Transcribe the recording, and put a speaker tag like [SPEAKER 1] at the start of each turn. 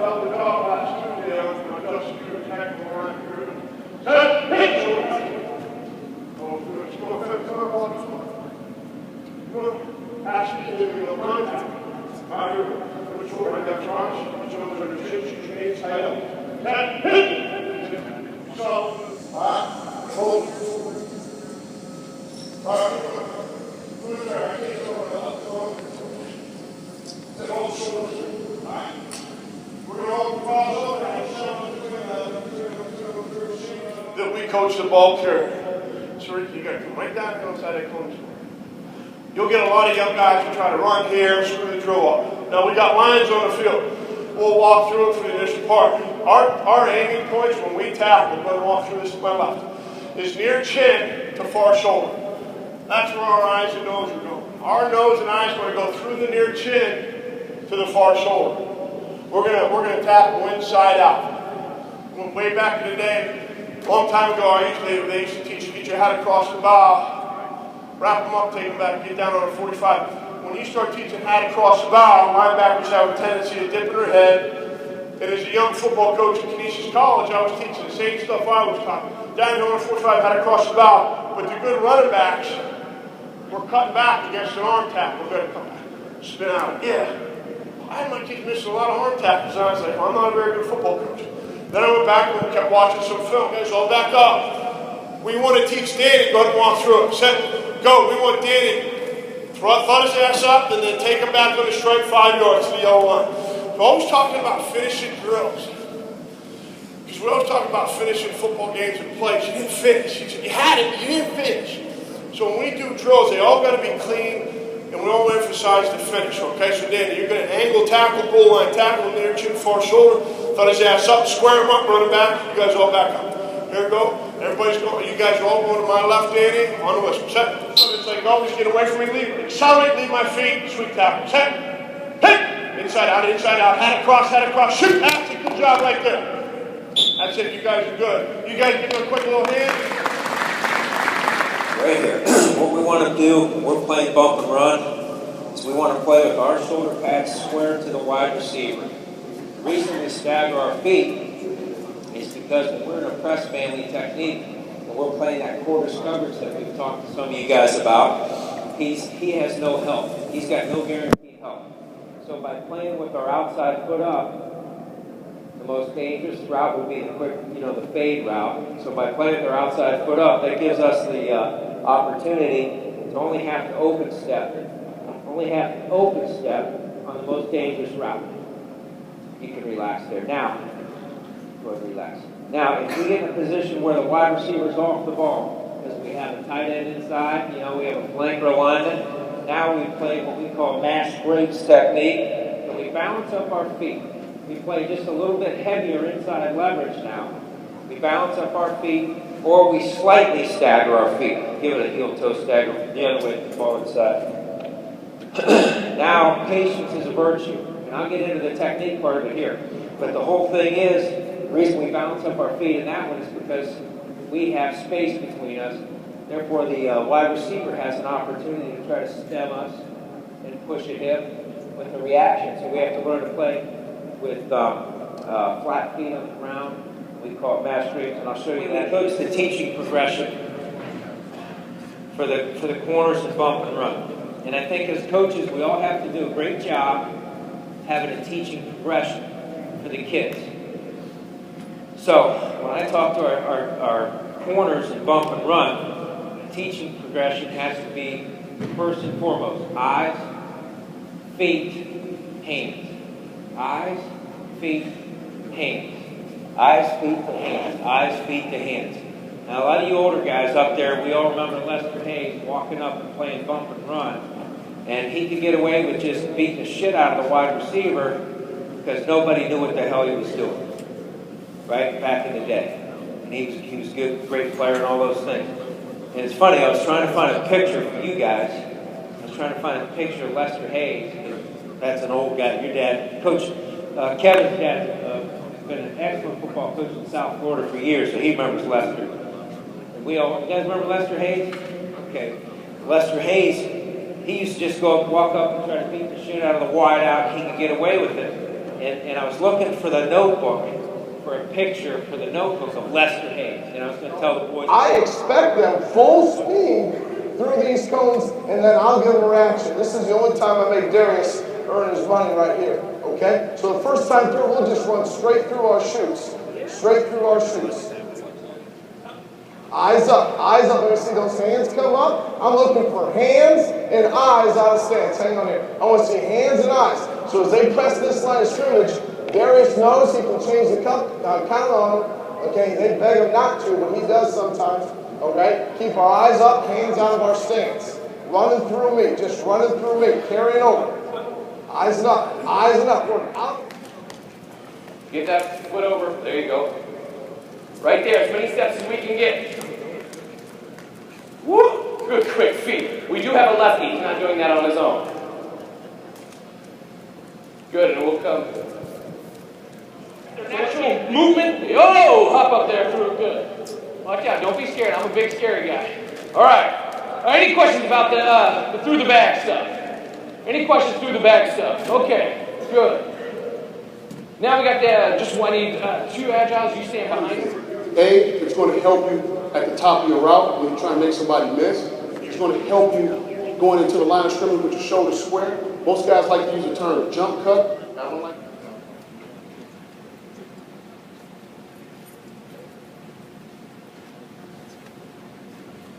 [SPEAKER 1] held the dog last Tuesday. I was going to just do a tackle line through. Set, hit! Oh, let's go ahead and turn on. Pass it in the line. Fire, which one I got cross, which ones are the chips, you can side up. Set, hit! So, hold. Move there, I can't go up. Set all the shoulders. We're going to all cross over that we coach the ball carrier. So you got to come right down outside that corner. You'll get a lot of young guys who try to run here, screw the drill up. Now we got lines on the field. We'll walk through it for the initial part. Our aiming points when we tackle, we're going to walk through this to my left, is near chin to far shoulder. That's where our eyes and nose are going. Our nose and eyes are going to go through the near chin to the far shoulder. We're gonna tackle inside out. Way back in the day, a long time ago, they used to teach you how to cross the bow, wrap them up, take them back, get down on a 45. When you start teaching how to cross the bow, linebackers have a tendency to dip in their head. And as a young football coach at Canisius College, I was teaching the same stuff I was taught. Down on a 45, how to cross the bow. But the good running backs were cutting back against an arm tackle. We're gonna come back, spin out. Yeah. I had my kids missing a lot of arm tackles, and I was like, well, I'm not a very good football coach. Then I went back and kept watching some film. Guys, all back up. We want to teach Danny, go ahead and walk through it. Set, go. We want Danny, throw his ass up, and then take him back on the straight 5 yards to the yellow line. We're always talking about finishing drills. Because we always talk about finishing football games and plays. You didn't finish. You had it, you didn't finish. So when we do drills, they all got to be clean. And we all emphasize the finish, okay? So Danny, you're going to angle tackle, goal line tackle, near chin, far shoulder, throw his ass up, square him up, run him back. You guys all back up. Here we go. Everybody's going. You guys are all going to my left, Danny. On the whistle. Set. So it's like always get away from me, leave. Accelerate, leave my feet, sweep tackle. Set. Hit. Inside out, had it cross, shoot. That's a good job right there. That's it. You guys are good. You guys give me a quick little hand.
[SPEAKER 2] Right here. What we want to do when we're playing bump and run is we want to play with our shoulder pads square to the wide receiver. The reason we stagger our feet is because when we're in a press manly technique and we're playing that quarters coverage that we've talked to some of you guys about, he has no help. He's got no guaranteed help. So by playing with our outside foot up, the most dangerous route would be the fade route. So by playing with our outside foot up, that gives us the opportunity to only have to open step on the most dangerous route. You can relax there. Now, go ahead and relax. Now, if we get in a position where the wide receiver is off the ball, because we have a tight end inside, we have a flanker alignment, now we play what we call mash breaks technique, and we balance up our feet. We play just a little bit heavier inside leverage now. We balance up our feet, or we slightly stagger our feet. Give it a heel-toe stagger the other way to the forward side. Now, patience is a virtue. And I'll get into the technique part of it here. But the whole thing is, the reason we balance up our feet in that one is because we have space between us. Therefore, the wide receiver has an opportunity to try to stem us and push a hip with a reaction. So we have to learn to play with flat feet on the ground. We call it mash breaks, and I'll show you that. Coach the teaching progression for the corners and bump and run. And I think as coaches, we all have to do a great job having a teaching progression for the kids. So when I talk to our corners and bump and run, the teaching progression has to be first and foremost eyes, feet, hands. Eyes, feet, hands. Eyes, feet to hands. Eyes, feet to hands. Now, a lot of you older guys up there, we all remember Lester Hayes walking up and playing bump and run. And he could get away with just beating the shit out of the wide receiver because nobody knew what the hell he was doing. Right? Back in the day. And he was a good, great player and all those things. And it's funny, I was trying to find a picture for you guys. I was trying to find a picture of Lester Hayes. That's an old guy. Your dad, Coach Kevin's dad, has been an excellent football coach in South Florida for years, so he remembers Lester. And you guys remember Lester Hayes? Okay. Lester Hayes, he used to just walk up and try to beat the shit out of the wide out. He could get away with it. And I was looking for the notebook, for a picture for the notebook of Lester Hayes. And I was going to tell the boys.
[SPEAKER 3] I expect them full speed through these cones, and then I'll give them a reaction. This is the only time I make Darius earn his money right here, okay? So the first time through, we'll just run straight through our chutes. Straight through our chutes. Eyes up, eyes up. Let me see those hands come up. I'm looking for hands and eyes out of stance. Hang on here. I want to see hands and eyes. So as they press this line of scrimmage, Darius knows he can change the count on them. Okay, they beg him not to, but he does sometimes. Okay, keep our eyes up, hands out of our stance. Running through me, just running through me, carrying over. Eyes and up, eyes and up. We're out.
[SPEAKER 4] Get that foot over. There you go. Right there, as many steps as we can get. Woo! Good quick feet. We do have a lefty. He's not doing that on his own. Good, and we'll come. Natural movement. Yo! Hop up there through it good. Watch out. Don't be scared. I'm a big scary guy. All right. Any questions about the through the bag stuff? Any questions through the bag stuff? Okay. Good. Now we got the, I need two agiles. You stand behind.
[SPEAKER 5] It's going to help you at the top of your route when you try and make somebody miss. It's going to help you going into the line of scrimmage with your shoulders square. Most guys like to use the term jump cut. I don't like